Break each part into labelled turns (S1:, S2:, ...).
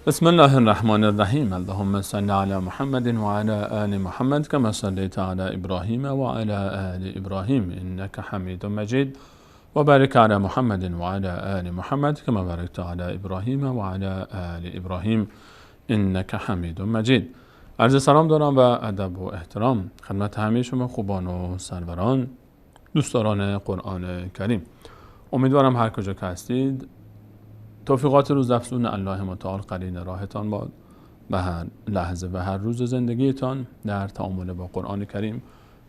S1: بسم الله الرحمن الرحیم. اللهم صل علی محمد و علی آل محمد كما صليت علی ابراهیم و علی آل ابراهیم انك حمید مجید و بارک علی محمد و علی آل محمد كما بارکت علی ابراهیم و علی آل ابراهیم انك حمید مجید. عرض سلام دارم و ادب و احترام خدمت همه شما خوبان و سروران دوستداران قرآن کریم. امیدوارم هر کجا که هستید توفیقات روزافزون الله متعال قرین راهتان باد و هر لحظه و هر روز زندگیتان در تعامل با قرآن کریم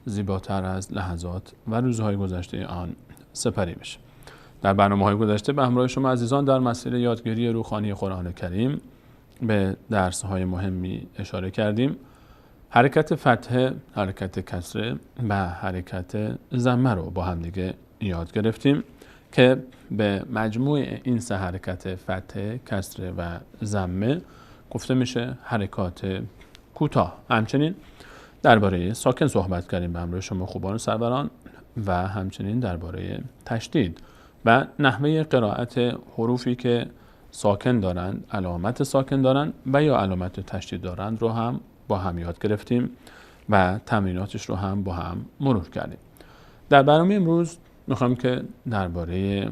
S1: زیباتر از لحظات و روزهای گذشته آن سپری بشه. در برنامه‌های گذشته به همراه شما عزیزان در مسیر یادگیری روحانی قرآن کریم به درس‌های مهمی اشاره کردیم. حرکت فتحه، حرکت کسره و حرکت ضمه رو با هم دیگه یاد گرفتیم که به مجموع این سه حرکت فتحه، کسره و ضمه گفته میشه حرکات کوتاه. همچنین درباره ساکن صحبت کردیم به همراه شما خوبان و سروران و همچنین درباره تشدید و نحوه قرائت حروفی که ساکن دارند، علامت ساکن دارند و یا علامت تشدید دارند رو هم با هم یاد گرفتیم و تمریناتش رو هم با هم مرور کردیم. در برنامه امروز میخوام که درباره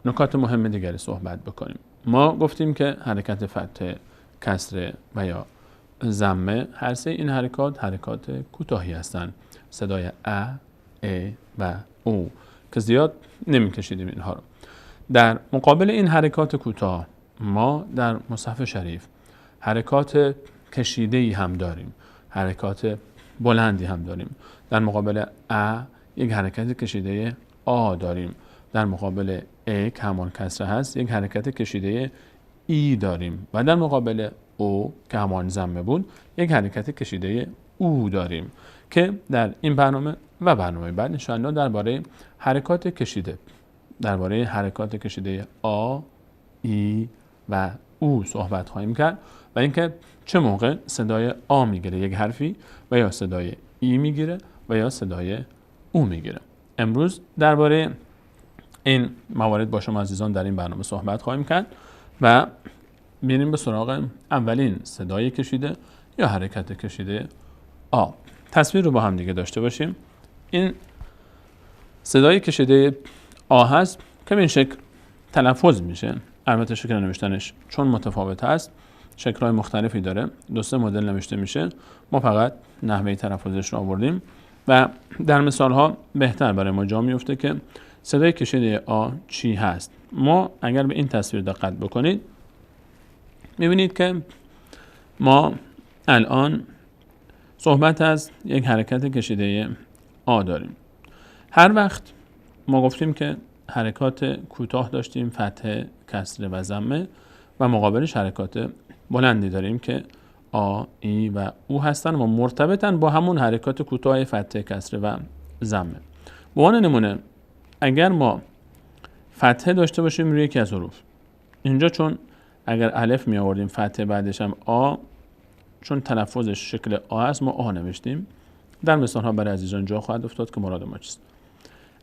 S1: نکات مهم دیگری صحبت بکنیم. ما گفتیم که حرکت فتح، کسره و یا ضمه هر سه این حرکات کوتاهی هستند. صدای و او که زیاد نمیکشیدیم اینها رو. در مقابل این حرکات کوتاه ما در مصحف شریف حرکات کشیده‌ای هم داریم، حرکات بلندی هم داریم. در مقابل یک حرکت کشیده آ داریم. در مقابل که همان کسره هست یک حرکت کشیده ای داریم و در مقابل او که همان ضمه بود یک حرکت کشیده او داریم که در این برنامه و برنامه بعد ان شاءالله درباره حرکات کشیده آ، ای و او صحبت خواهیم کرد و اینکه چه موقع صدای آ میگیره یک حرفی و یا صدای ای میگیره و یا صدای او میگیره. امروز درباره این موارد با شما عزیزان در این برنامه صحبت خواهیم کرد و میریم به سراغ اولین صدای کشیده یا حرکت کشیده آ. تصویر رو با هم دیگه داشته باشیم. این صدای کشیده آ هست که به این شکل تلفظ میشه. البته شکل نوشتنش چون متفاوت هست شکل‌های مختلفی داره، 2-3 مدل نوشته میشه. ما فقط نحوه تلفظش رو آوردیم و در مثال‌ها بهتر برای ما جا میفته که صدای کشیده آ چی هست. ما اگر به این تصویر دقت بکنید می‌بینید که ما الان صحبت از یک حرکت کشیده آ داریم. هر وقت ما گفتیم که حرکات کوتاه داشتیم، فتحه، کسره و ضمه و مقابلش حرکات بلندی داریم که آ، ای و او هستن و مرتبطن با همون حرکات کوتاه فتحه، کسره و ضمه. به عنوان نمونه اگر ما فتحه داشته باشیم روی یکی از حروف، اینجا چون اگر الف می آوردیم فتحه بعدش هم آ، چون تلفظش شکل آ هست ما آ نوشتیم. در مثال ها برای عزیزان جا خواهد افتاد که مراد ما چیست.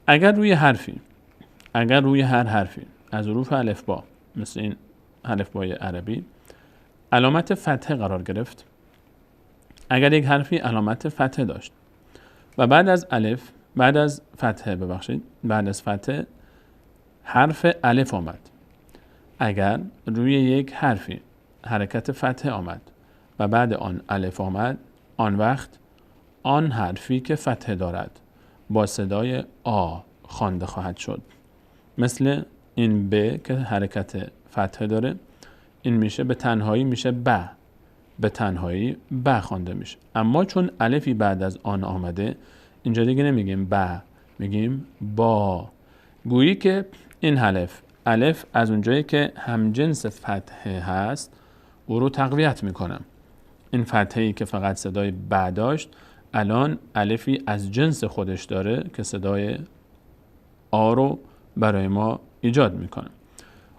S1: اگر روی هر حرفی از حروف الفبا مثل این الفبای عربی علامت فتحه قرار گرفت، اگر یک حرفی علامت فتحه داشت و بعد از فتحه حرف الف آمد، اگر روی یک حرفی حرکت فتحه آمد و بعد آن الف آمد، آن وقت آن حرفی که فتحه دارد با صدای آ خوانده خواهد شد. مثل این ب که حرکت فتحه داره، این میشه به تنهایی میشه به تنهایی ب خوانده میشه. اما چون الفی بعد از آن آمده اینجا دیگه نمیگیم ب، میگیم با. گویی که این الف از اونجایی که همجنس فتحه هست او رو تقویت میکنم. این فتحه‌ای که فقط صدای ب داشت الان الفی از جنس خودش داره که صدای آ رو برای ما ایجاد میکنه.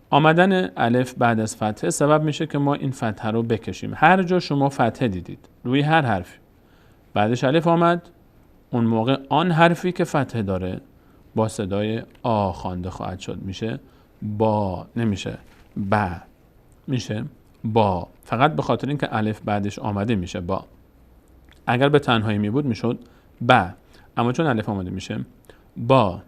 S1: آمدن الف بعد از فتحه سبب میشه که ما این فتحه رو بکشیم. هر جا شما فتحه دیدید روی هر حرفی بعدش الف آمد، اون موقع آن حرفی که فتحه داره با صدای آ خوانده خواهد شد. میشه با، نمیشه ب، میشه با، فقط به خاطر اینکه الف بعدش آمده میشه با. اگر به تنهایی می بود میشد با، اما چون الف آمده میشه با.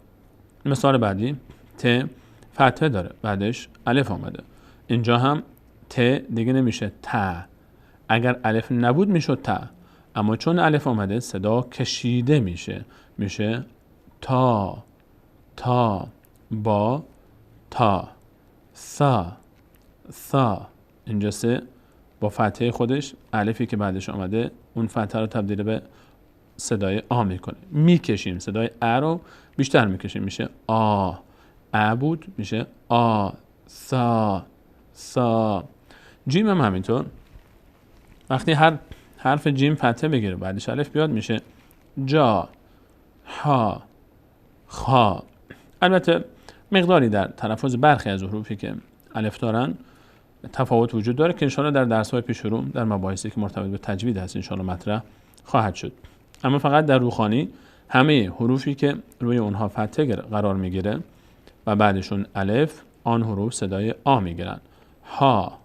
S1: مثال بعدی ت فتحه داره بعدش الف آمده، اینجا هم ت دیگه نمیشه تا، اگر الف نبود میشد تا، اما چون الف آمده صدا کشیده میشه تا تا با تا. ثا اینجا سه با فتحه خودش الفی که بعدش آمده اون فتحه رو تبدیل به صدای آ میکنه، میکشیم صدای ا رو بیشتر میکشیم میشه آ. ا بود میشه آ. سا. جیم هم همینطور، وقتی هر حرف جیم فتحه بگیره بعدش الف بیاد میشه جا. ها خا. البته مقداری در تلفظ برخی از حروفی که الف دارن تفاوت وجود داره که انشاءالله در درس‌های پیش رو در مباحثی که مرتبط به تجوید هست انشاءالله مطرح خواهد شد. اما فقط در روخانی همه حروفی که روی اونها فتحه قرار میگیره و بعدشون الف، آن حروف صدای آ میگیرن. ها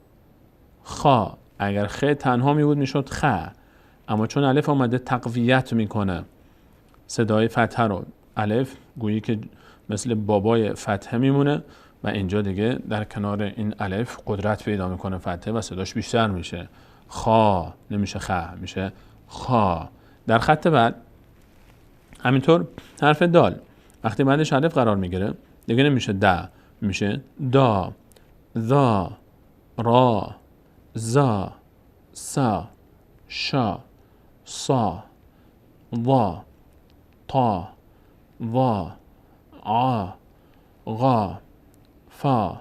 S1: خا. اگر خ تنها می بود میشد خ، اما چون الف آمده تقویت میکنه صدای فتحه رو. الف گویی که مثل بابای فتحه میمونه و اینجا دیگه در کنار این الف قدرت پیدا میکنه فتحه و صداش بیشتر میشه. خا نمیشه خ، میشه خا. در خط بعد همینطور حرف دال وقتی بعدش الف قرار میگیره دیگه نمیشه د، میشه دا. ذا را زا سا شا صا ضا طا ظا عا غا فا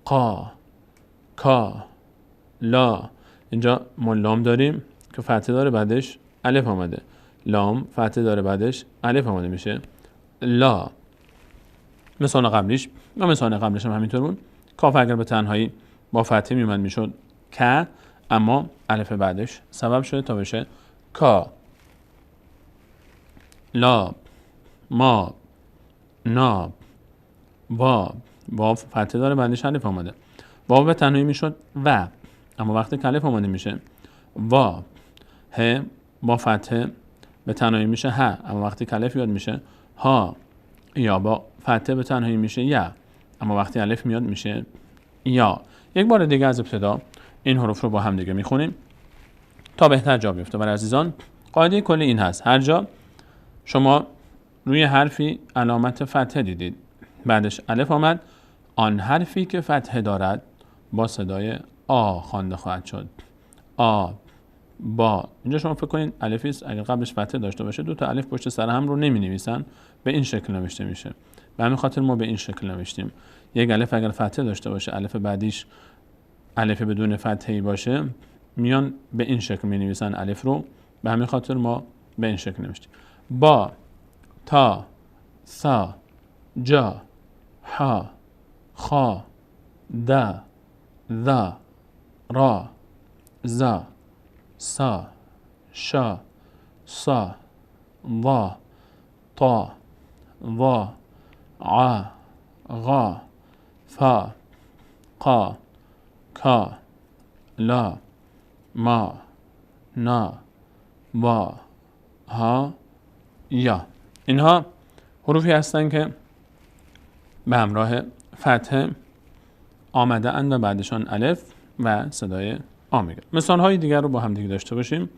S1: قا کا لا. اینجا ما لام داریم که فتحه داره بعدش الف آمده، لام فتحه داره بعدش الف آمده میشه لا. مثال قبلیش و مثال قبلش هم همینطور بود. کاف اگر به تنهایی با فتحه میومد میشد ک، اما الف بعدش سبب شده تا بشه کا. لاب ما ناب واب. واب فتحه داره بعدش الف آمده، واب به تنهایی میشد و، اما وقتی که الف آمده میشه واب. ه با فتحه به تنهایی میشه ه، اما وقتی که الف میاد میشه ها. یا با فتحه به تنهایی میشه یا، اما وقتی الف میاد میشه یا. یک بار دیگه از ابتدا این حروف رو با هم دیگه میخونیم تا بهتر جا بیفته. برای عزیزان قاعده کلی این هست: هر جا شما روی حرفی علامت فتحه دیدید بعدش الف آمد، آن حرفی که فتحه دارد با صدای آ خوانده خواهد شد. آ با. اینجا شما فکر کنید الفی است اگر قبلش فتحه داشته باشه دو تا الف پشت سر هم رو نمی نویسن، به این شکل نوشته میشه. به همین خاطر ما به این شکل نوشتیم. یک الف اگر فتحه داشته باشه الف بعدیش الف بدون فتحه‌ای باشه میان به این شکل می نویسن الف رو، به همین خاطر ما به این شکل نوشتیم. با تا ثا جا ها خا دا ذا را زا سا شا صا ضا طا ظا عا غا فا قا کا لا ما نا با ها یا. اینها حروفی هستند که به همراه فتحه آمده اند و بعدشان الف و صدای آ میگه. مثال های دیگر رو با هم دیگه داشته باشیم.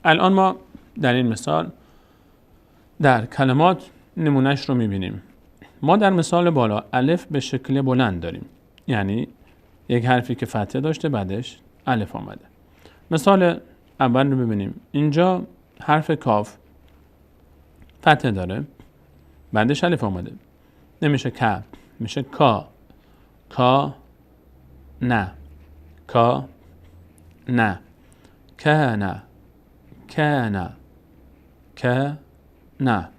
S1: الان ما در این مثال در کلمات نمونهش رو میبینیم. ما در مثال بالا الف به شکل بلند داریم، یعنی یک حرفی که فتحه داشته بعدش الف آمده. مثال اول رو ببینیم. اینجا حرف کاف فتحه داره بعدش الف آمده، نمیشه ک، میشه کا. کا نه کا نه که نه که نه که نه.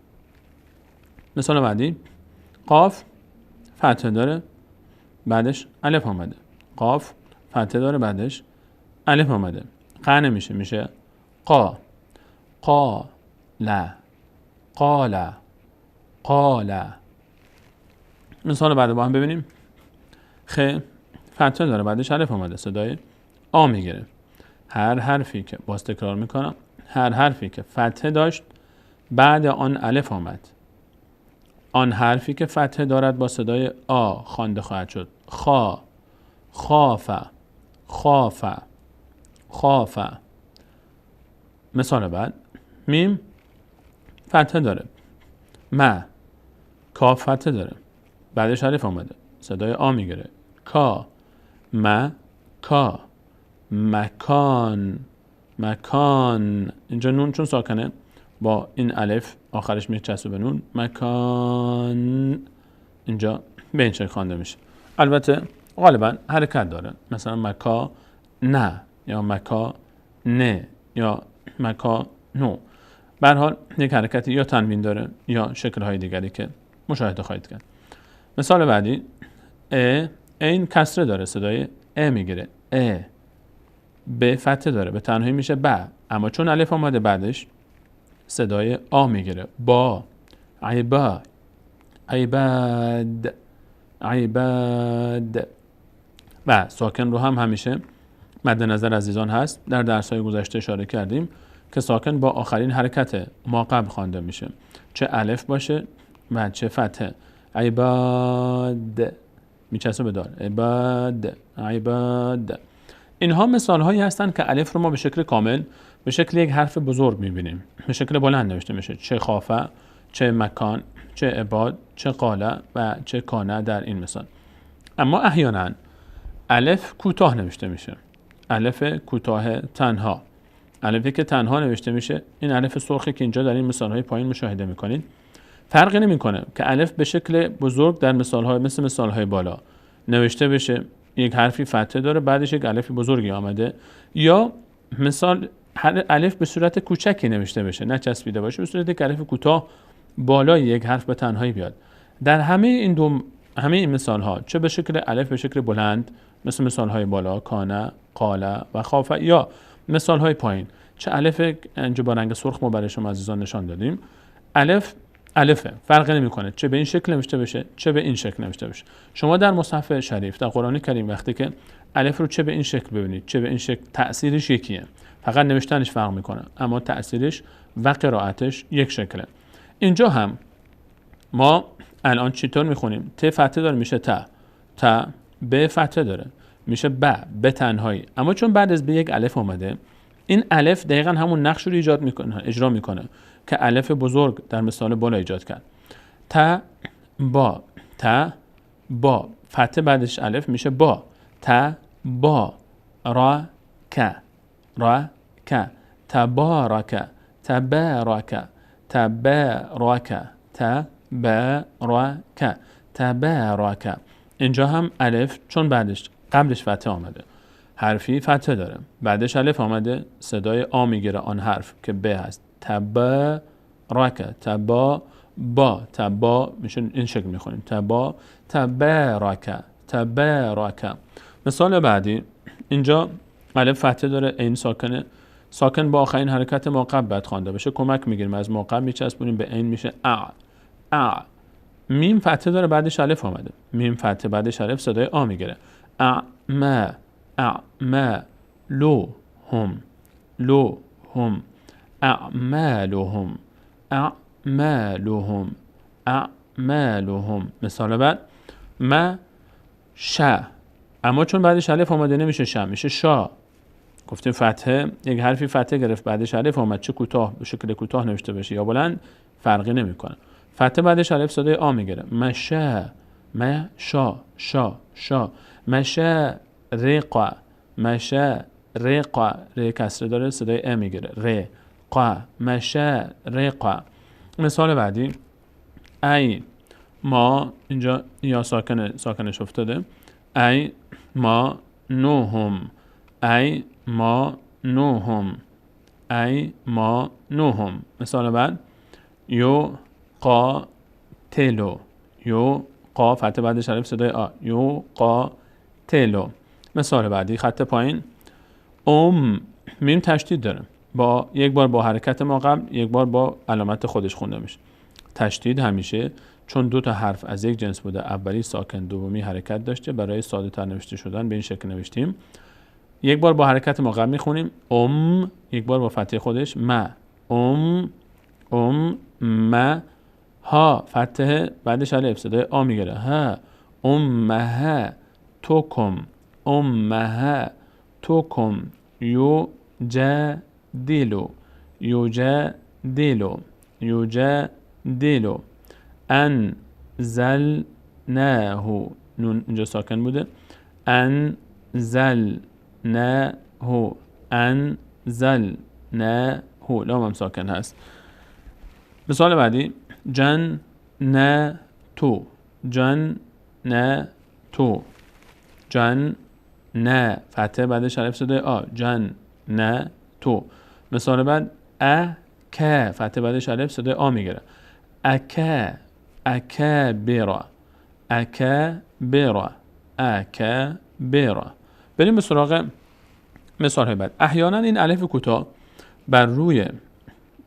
S1: مثال بعدی قاف فتحه داره بعدش الف آمده، قاف فتحه داره بعدش الف آمده. ق نمیشه، میشه قا. قا لا قالا قالا. مثال بعد با هم ببینیم. خ فتحه داره بعدش الف آمده، صدای آ میگیره. هر حرفی که باز تکرار میکنم، هر حرفی که فتحه داشت بعد آن الف آمد، آن حرفی که فتحه دارد با صدای آ خوانده خواهد شد. خا، خاف، خاف، خاف. مثال بعد، میم فتحه داره، م، کاف فتحه داره، بعدش الف آمده، صدای آ میگیره. کا، م، کا، مکان، مکان. اینجا نون چون ساکنه با این الف آخرش میچسبه به نون، مکان. اینجا به این شکل خوانده میشه. البته غالبا حرکت داره، مثلا مکا نه یا مکا نه یا مکا نو. به هر حال یک حرکتی یا تنوین داره یا شکل‌های دیگری که مشاهده خواهید کرد. مثال بعدی، این کسره داره، صدای میگیره. ب فتحه داره، به تنهایی میشه ب، اما چون الف آمده بعدش صدای آ میگیره. با، عبا، عباد، عباد. و ساکن رو هم همیشه مد نظر عزیزان هست، در درس‌های گذشته اشاره کردیم که ساکن با آخرین حرکت ما قبل خوانده میشه، چه الف باشه و چه فتحه. عباد میچسبه به دار، عباد، عباد. اینها مثال هایی هستند که الف رو ما به شکل کامل، به شکل یک حرف بزرگ میبینیم، به شکل بلند نوشته میشه، چه خافه، چه مکان، چه عباد، چه قاله و چه کانه در این مثال. اما احیانا الف کوتاه نوشته میشه، الف کوتاه تنها، الفی که تنها نوشته میشه، این الف سرخی که اینجا در این مثال های پایین مشاهده میکنید، فرقی نمیکنه که الف به شکل بزرگ در مثال های مثل مثال های بالا نوشته بشه، یک حرفی فتحه داره بعدش یک الف بزرگی آمده، یا مثال الف به صورت کوچکی نوشته بشه، نه چسبیده باشه، به صورت یک الف کوتاه بالای یک حرف به تنهایی بیاد. در همه این مثال ها، چه به شکل الف به شکل بلند مثل مثال های بالا کانه، قاله و خافه، یا مثال های پایین، چه الف اینجا با رنگ سرخ ما برای شما عزیزان نشان دادیم، الفه، فرق نمیکنه چه به این شکل نوشته بشه چه به این شکل نوشته بشه. شما در مصحف شریف در قرآن کریم وقتی که الف رو چه به این شکل ببینید چه به این شکل، تأثیرش یکیه، فقط نوشتنش فرق میکنه اما تأثیرش و قرائتش یک شکله. اینجا هم ما الان چطور میخونیم؟ ت فتحه داره میشه ت، ب فتحه داره میشه به تنهایی، اما چون بعد از به یک الف اومده، این الف دقیقاً همون نقش رو اجرا میکنه که الف بزرگ در مثال بالا ایجاد کرد. ت با فتحه بعدش الف میشه با، با، را که تبارک، تبارک، تبارک. اینجا هم الف چون بعدش قبلش فتحه آمده، حرفی فتحه داره، بعدش الف آمده، صدای آ میگیره آن حرف که ب هست. تبارک، تبا میشه این شکل میخونیم، تبارک. مثال بعدی، اینجا الف فتحه داره، این ساکنه، ساکن با آخرین حرکت ما قبل باید خوانده بشه، کمک میگیریم از ما قبل میچسبونیم به این میشه ا. میم فتحه داره بعدش الف آمده، میم فتحه بعدش الف، صدای آ میگیره. لوهم، اعمالهم. مثال بعد، اما چون بعدش الف آمده نمیشه میشه شا. گفتیم فتحه، یک حرفی فتحه گرفت بعدش الف آمد، چه کوتاه به شکل کوتاه نوشته بشه یا بلند فرقی نمیکنه، فتحه بعدش الف صدای آ میگیره. رقا، ر کسره داره، صدای ا میگیره، رقا. مثال بعدی، ای ما، اینجا یا ساکنش افتاده، ای ما نوهم، مثال بعد، یو قاتلو، قا فتحه بعدش الف صدای آ، یو قاتلو. مثال بعدی، خط پایین، میم تشدید داره، با یک بار با حرکت ما قبل، یک بار با علامت خودش خونده میشه. تشدید همیشه چون دو تا حرف از یک جنس بوده، اولی ساکن دومی حرکت داشته، برای ساده تر نوشته شدن به این شکل نوشتیم. یک بار با حرکت مقابل میخونیم یک بار با فتحه خودش ما ما ها فتحه بعدش الف صدای آ میگیره ها امها توکم یجادلو انزلناه نون اینجا ساکن بوده انزلناه لام هم ساکن هست. مثال بعدی جنتو جن فتحه بعدش الف صدای آ جنتو. مثال بعد اکه فتحه بعدش الف صدای آ میگیره اکبر. بریم به سراغ مثال های بعد. احیانا این الف کوتاه بر روی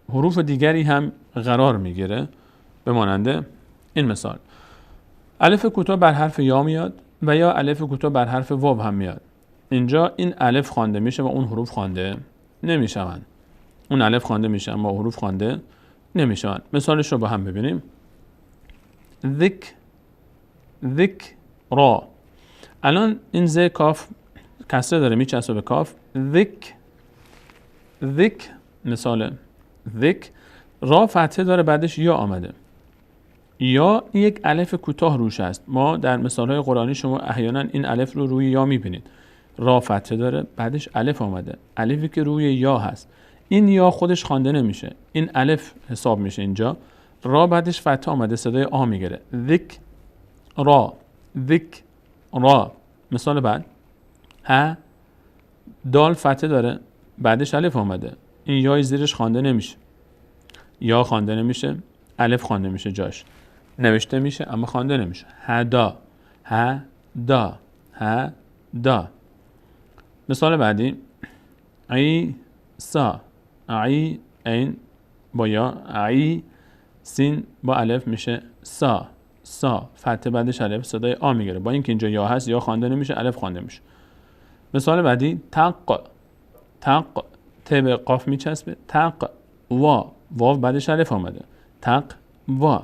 S1: حروف دیگری هم قرار میگیره به مانند این مثال. الف کوتاه بر حرف یا میاد و یا الف کوتاه بر حرف واو هم میاد. اینجا این الف خوانده میشه و اون حروف خوانده نمیشوند. اون الف خوانده میشه اما حروف خوانده نمیشوند. مثالش رو با هم ببینیم. ذک را. الان این ز کاف کسره داره میچسبه به کاف. ذک مثال ذک. را فتحه داره بعدش یا آمده. یا یک الف کوتاه روش است. ما در مثالهای قرآنی شما احیانا این الف رو روی یا میبینید. را فتحه داره بعدش الف آمده. الفی که روی یا هست. این یا خودش خوانده نمیشه. این الف حساب میشه اینجا. را بعدش فتحه آمده صدای آ میگیره. ذک را. مثال بعد دال فتحه داره بعدش الف آمده. این یای زیرش خوانده نمیشه. یا خوانده نمیشه، الف خوانده میشه جاش. نوشته میشه اما خوانده نمیشه. هدا. مثال بعدی عیسا. عین با یا، سین با الف میشه سا. فتحه بعدش الف صدای آ میگیره. با اینکه اینجا یا هست یا خوانده نمیشه الف خوانده میشه. مثال بعدی تق ت به قاف میچسبه. واو بعدش الف آمده. وا.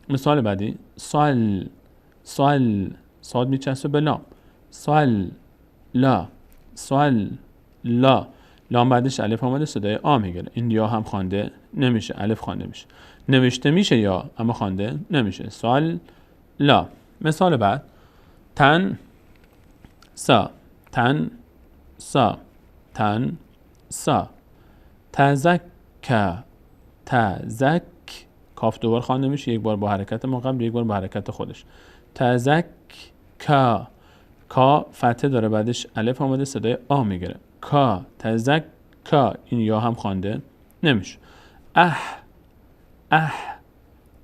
S1: مثال بعدی صاد میچسبه به لام. لا لام بعدش الف آمده صدای آ میگیره. این یا هم خوانده نمیشه الف خوانده میشه. نوشته میشه یا اما خوانده نمیشه. لا. مثال بعد تزک کاف دوبار خوانده میشه. یک بار با حرکت ما قبل یک بار با حرکت خودش. تزکا فتحه داره بعدش الف آمده صدای آ میگیره. تزکا این یا هم خوانده نمیشه.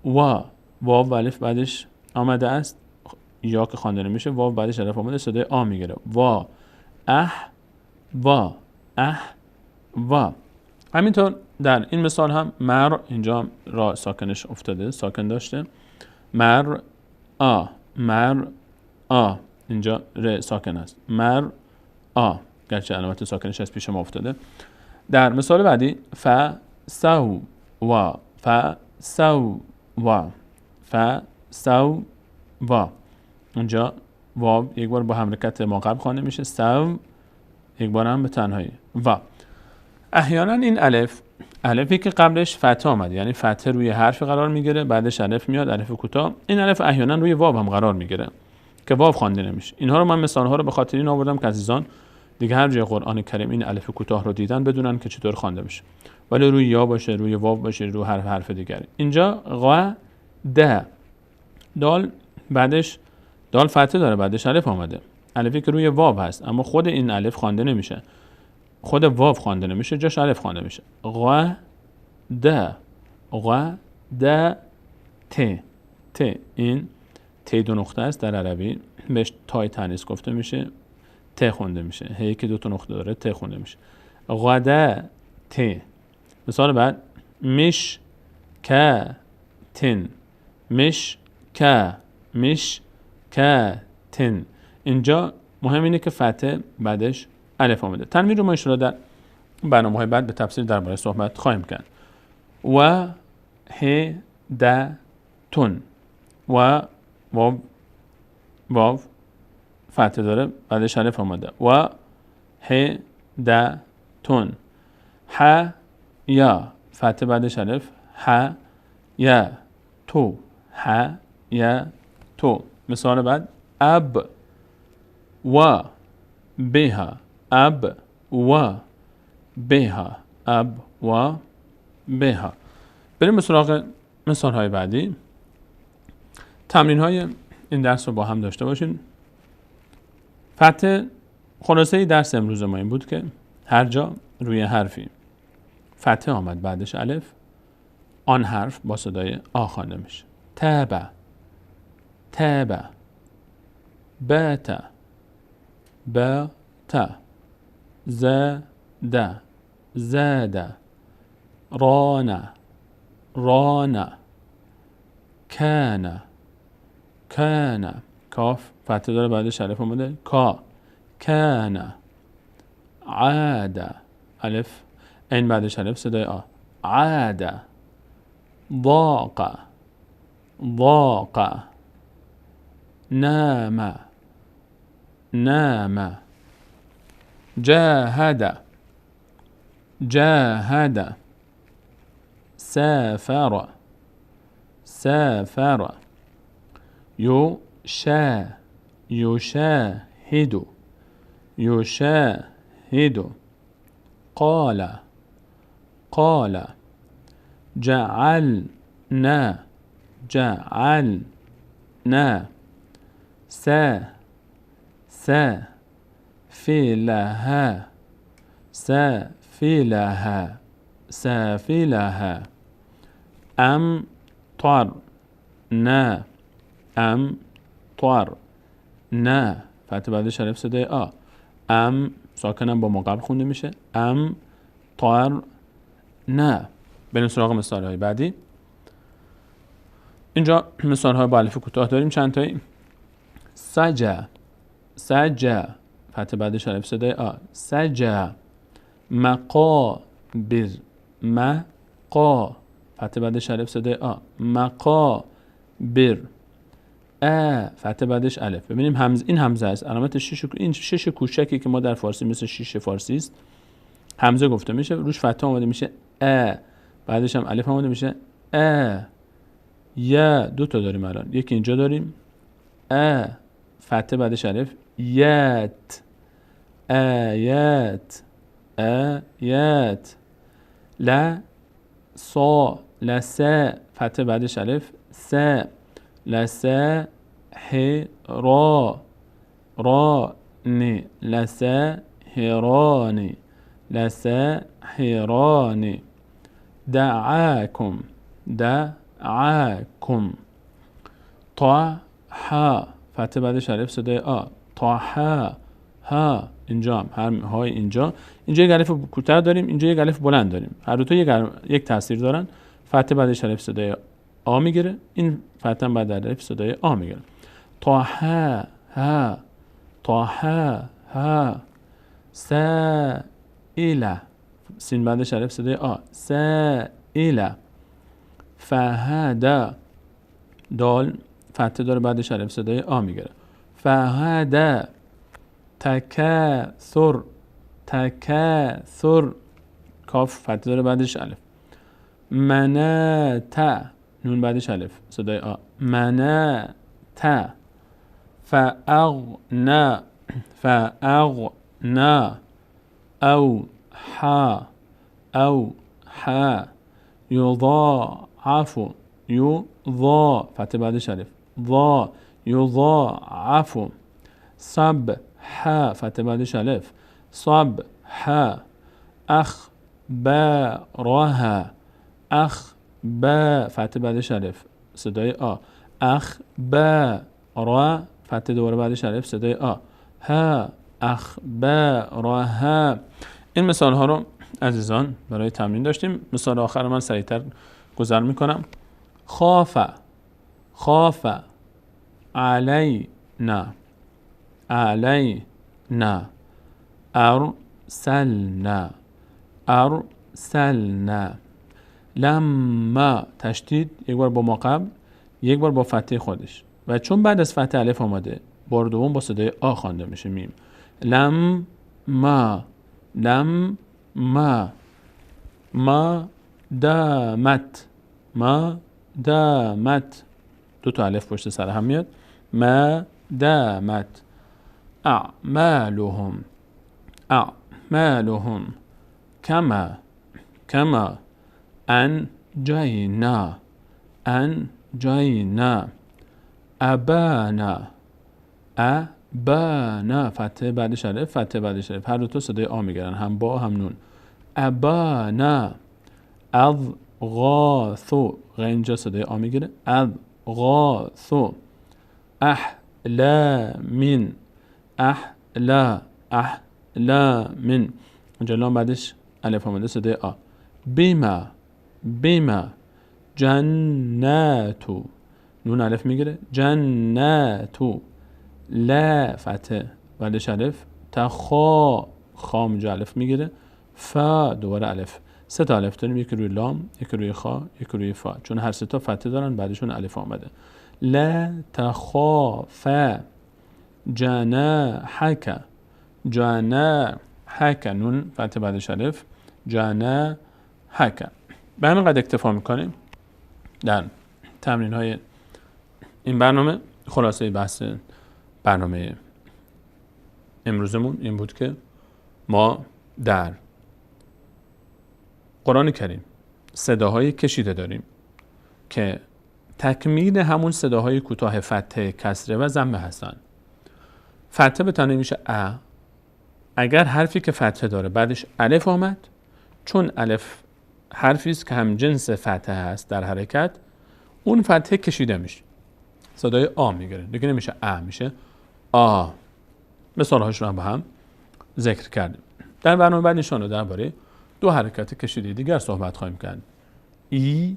S1: واو و الف بعدش آمده است. یا که خوانده نمیشه واو بعدش الف آمده صدای آ میگیره. وا. همینطور در این مثال هم اینجا را ساکنش افتاده، ساکن داشته. اینجا ر ساکن است. گرچه علامت ساکنش از پیش ما افتاده. در مثال بعدی فسوا. اونجا واو یک بار با حرکت ما قبل خوانده میشه. یک بار هم به تنهایی. احیانا این الفی که قبلش فتحه آمده یعنی فتحه روی حرف قرار میگیره بعدش الف میاد الف کوتاه. این الف احیانا روی واو هم قرار میگیره که واو خوانده نمیشه. اینها رو من مثال ها رو به خاطر این آوردم که عزیزان دیگه هر جای قرآن کریم این الف کوتاه رو دیدن بدونن که چطور خوانده میشه. ولی روی یا باشه، روی واو باشه، روی حرف دیگری. اینجا دال بعدش دال فتحه داره بعدش الف آمده. الفی که روی واو هست اما خود این الف خوانده نمیشه. خود واو خوانده نمیشه جاش الف خوانده میشه. ت این ت دو نقطه است در عربی بهش تای تانیث گفته میشه. ت خونده میشه. هی که دو تا نقطه داره ت خونده میشه. ت. مثال بعد مش تن. اینجا مهم اینه که فتحه بعدش الف آمده. تنوین رو ما ان در برنامه‌های بعد به تفصیل درباره صحبت خواهیم کرد. و ه د تون و واو فتحه داره بعدش الف آمده. و ه د تون. ح یا فتحه بعدش الف. ح یا تو. ح یا تو. مثال بعد اب و بها. اب و بها. اب و بها. بریم به سراغ مثال های بعدی. تمرین های این درس رو با هم داشته باشین. فتحه خلاصه درس امروز ما این بود که هر جا روی حرفی فتحه آمد بعدش الف، آن حرف با صدای آ خوانده میشه. تابه، تابه، بات، بات، زاد، زاد، ران، ران، کان، کان. کاف فتحه داره بعدش الف اومده. کا، کان. عاد، الف این بعدش الف صدای آ. عاد. ضاق، ضاق. نام، نام. جاهد، جاهد. سافر، سافر. يشا، يشاهد، يشاهد. قال، قال. جعلنا، جعلنا. سافلها، سافلها، سافلها. أمطرنا، أمطرنا. فتح بعدش الف صدای آ. ساکنم با ما قبل خونده میشه. أمطرنا. بریم سراغ مثال های بعدی. اینجا مثال های با الف کوتاه داریم چند تایی. سجا، سجا. فتح بعدش الف صدای آ. سجا. مقابر، مقا. فتح بعدش الف صدای آ. مقابر. فتح بعدش الف. ببینیم این همزه است. علامت این شش کوچکی که ما در فارسی مثل شیش فارسی است همزه گفته میشه. روش فتح اومده میشه بعدش هم الف اومده میشه یا. دو تا داریم الان. یکی اینجا داریم فتح بعدش الف. یات، آیات، آیات. لا صا، لسا. فتح بعدش الف. سا. لسا را، راني. لساهراني، لساهراني. دعاكم، دعاكم. طاحا. فتح بعدش الف صدای آ. طاحا. ها. اینجا هم های اینجا یک الف کوتاه داریم، اینجا یک الف بلند داریم. هر دو تا یک تاثیر دارن. فتح بعدش الف صدای آ میگیره، این فتح بعد الف صدای آ میگیره. طاحا، ها. طاحا، ها. سائله. سین بعدش الف صدای آ. سائله. فهدا. دال فتح داره بعدش الف صدای آ میگیره. فهدا. تکاثر، تکاثر. کاف فتح داره بعدش الف. مناتا. نون بعدش الف صدای آ. مناتا. فأغنى، فأغنى. أوحى، أوحى. يضاعف، يضاع. فتح بعدش الف. ضا. يضاعف. صبح. فتح بعدش الف. صبح. أخبارها، أخبار. فتح بعدش الف صدای آ. أخبار. فتح دوباره بعدش الف صدای آ. ها. أخبارها. این مثال ها رو عزیزان برای تمرین داشتیم. مثال آخر من سریعتر گذر میکنم. خاف، خاف. علینا، علینا. ارسلنا ارسلنا. لما تشدید یک بار با ما قبل، یک بار با فتحه خودش و چون بعد از فتحه الف آمده بار دوم با صدای آ خوانده میشه میم. لما ما دامت دو تا الف پشت سر هم میاد. ما دامت اعمالهم کما انجینا ابانا فتحه بعدش الف، فتحه بعدش الف، هر دو تا صدای آ میگیرن، هم با هم نون. ابانا اضغاثو، اینجا صدای آ میگیره. اضغاثو احلامین احلامین، اینجا لام بعدش الف آمده صدای آ. بیما جناتو، نون الف میگیره. جناتو لا فتحه بعدش الف، خا اینجا الف میگیره. فا دوباره الف. سه تا الف داریم، یکی روی لام، یکی روی خا، یکی روی فا، چون هر سه تا فتحه دارن بعدشون الف آمده. لا تخافا جناحک نون فتحه بعدش الف. جناحک. به همین قدر اکتفا میکنیم در تمرین های این برنامه. خلاصه بحث برنامه امروزمون این بود که ما در قرآن کریم صداهای کشیده داریم که تکمیل همون صداهای کوتاه فتحه، کسره و ضمه هستن. فتحه به تنهایی میشه ا. اگر حرفی که فتحه داره بعدش الف آمد، چون الف حرفی است که هم جنس فتحه هست در حرکت، اون فتحه کشیده میشه، صدای آ میگیره، دیگه نمیشه ا، میشه آ. مثالهاش رو با هم ذکر کردیم. در برنامه بعد نشانه درباره دو حرکت کشیده دیگر صحبت خواهیم کرد، ای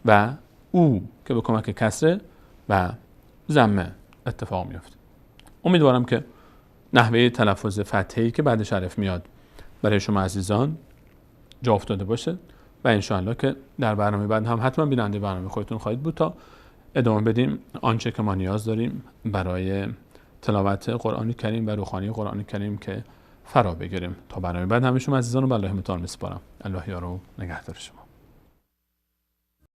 S1: و او، که به کمک کسره و ضمه اتفاق میفته. امیدوارم که نحوه تلفظ فتحه‌ای که بعدش الف میاد برای شما عزیزان جا افتاده باشه و انشاءالله که در برنامه بعد هم حتما بیننده برنامه خودتون خواهید بود تا ادامه بدیم آنچه که ما نیاز داریم برای تلاوت قرآن کریم و روحانی قرآن کریم که فرا بگیریم. تا برنامه بعد همه شما عزیزان رو به الله متعال میسپارم. الله یار و نگهدار شما.